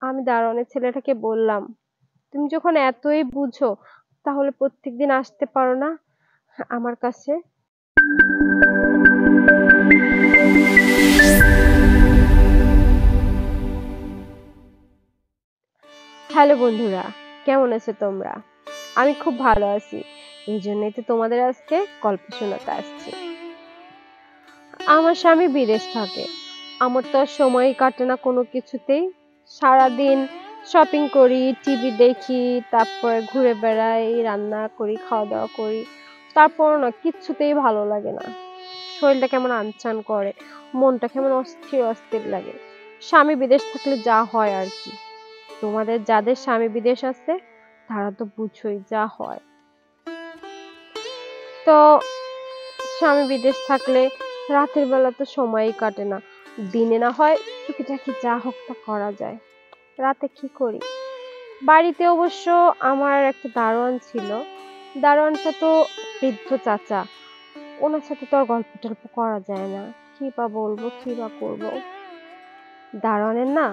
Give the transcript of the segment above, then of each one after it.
আমি দারোয়ানের ছেলেটাকে বললাম, তুমি যখন এতই বুঝো তাহলে প্রত্যেকদিন আসতে পারো না আমার কাছে? হ্যালো বন্ধুরা, কেমন আছো তোমরা? আমি খুব ভালো আছি। এই জন্যই তো তোমাদের আজকে গল্প শোনাতে আসছি। আমার স্বামী বিদেশ থাকে। আমার তো আর সময়ই কাটে না কোনো কিছুতেই। সারাদিন শপিং করি, টিভি দেখি, তারপরে ঘুরে বেড়াই, রান্না করি, খাওয়া দাওয়া করি। তারপরও না কিচ্ছুতেই ভালো লাগে না। শরীরটা কেমন আনচান করে, মনটা কেমন অস্থির অস্থির লাগে। স্বামী বিদেশ থাকলে যা হয় আর কি। তোমাদের যাদের স্বামী বিদেশ আছে তারা তো বুঝোই যা হয়। তো স্বামী বিদেশ থাকলে রাতের বেলা তো সময়ই কাটে না। দিনে না হয় টুকিটাকি যা হোক তা করা যায়, রাতে কি করি? বাড়িতে অবশ্য আমার একটা দারোয়ান ছিল। দারোয়ানটা তো বৃদ্ধ চাচা, ওনার সাথে তো আর গল্প টল্প করা যায় না। কি বা বলবো, কি বা করবো। দারোয়ানের না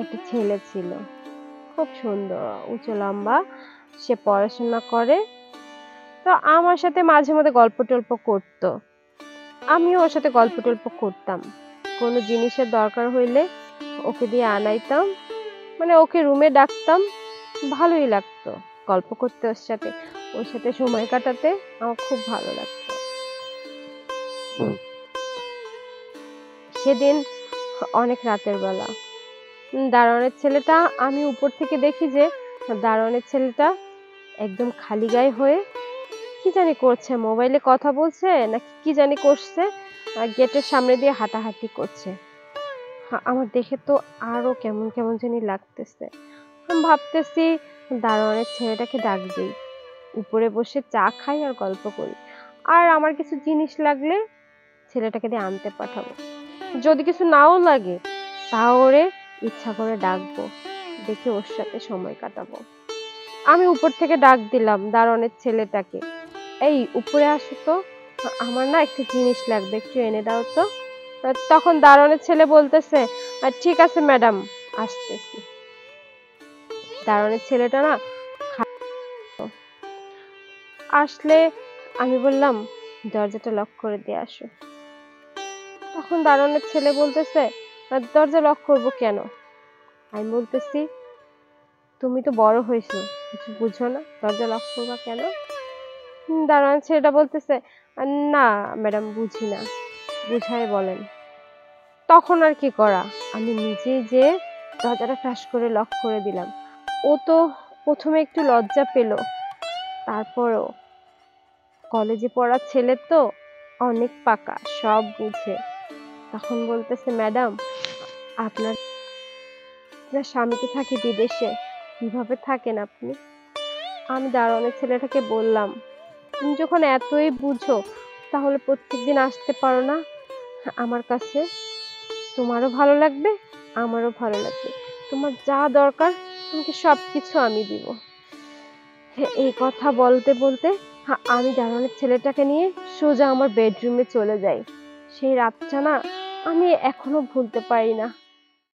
একটা ছেলে ছিল, খুব সুন্দর, উঁচু লম্বা। সে পড়াশোনা করে। তো আমার সাথে মাঝে মধ্যে গল্প টল্প করতো। আমিও ওর সাথে গল্প টল্প করতাম। কোনো জিনিসের দরকার হইলে ওকে দিয়ে আনাইতাম, মানে ওকে রুমে ডাকতাম। ভালোই লাগতো গল্প করতে ওর সাথে, ওর সাথে সময় কাটাতে আমার খুব ভালো লাগতো। সেদিন অনেক রাতের বেলা দারোয়ানের ছেলেটা, আমি উপর থেকে দেখি যে দারোয়ানের ছেলেটা একদম খালি গায়ে হয়ে কি জানি করছে, মোবাইলে কথা বলছে নাকি কি জানি করছে, গেটের সামনে দিয়ে হাঁটাহাঁটি করছে। আমার দেখে তো আরো কেমন কেমন জানি লাগতেছে। আমি ভাবতেছি দারোয়ানের ছেলেটাকে ডাক দিই, উপরে বসে চা খাই আর গল্প করি। আর আমার কিছু জিনিস লাগলে ছেলেটাকে দিয়ে আনতে পাঠাবো। যদি কিছু নাও লাগে তাও ওরে ইচ্ছা করে ডাকবো, দেখি ওর সাথে সময় কাটাবো। আমি উপর থেকে ডাক দিলাম দারোয়ানের ছেলেটাকে, এই উপরে আসো তো, আমার না একটা জিনিস লাগবে, একটু এনে দাও তো। তখন দারোয়ানের ছেলে বলতেছে, ঠিক আছে ম্যাডাম, আসতেছি। দারোয়ানের ছেলেটা না আসলে আমি বললাম, দরজাটা লক করে দিয়ে আসো। তখন দারোয়ানের ছেলে বলতেছে, দরজা লক করবো কেন? আমি বলতেছি, তুমি তো বড় হয়েছো, কিছু বুঝো না, দরজা লক করবা কেন? দারোয়ান ছেলেটা বলতেছে, না ম্যাডাম, বুঝি না, বুঝায় বলেন। তখন আর কি করা, আমি নিজেই যে দরজাটা ঠাস করে লক করে দিলাম। ও তো প্রথমে একটু লজ্জা পেল, তারপরও কলেজে পড়া ছেলে তো, অনেক পাকা, সব বুঝে। তখন বলতেছে, ম্যাডাম, আপনার আপনার স্বামী তো থাকে বিদেশে, কিভাবে থাকেন আপনি? আমি দারোয়ানের ছেলেটাকে বললাম, তুমি যখন এতই বুঝো তাহলে প্রত্যেকদিন আসতে পারো না আমার কাছে? তোমারও ভালো লাগবে, আমারও ভালো লাগবে। তোমার যা দরকার তোমাকে সবকিছু আমি দিব। এই কথা বলতে বলতে আমি দারোয়ানের ছেলেটাকে নিয়ে সোজা আমার বেডরুমে চলে যাই। সেই রাতটা না আমি এখনো ভুলতে পারি না।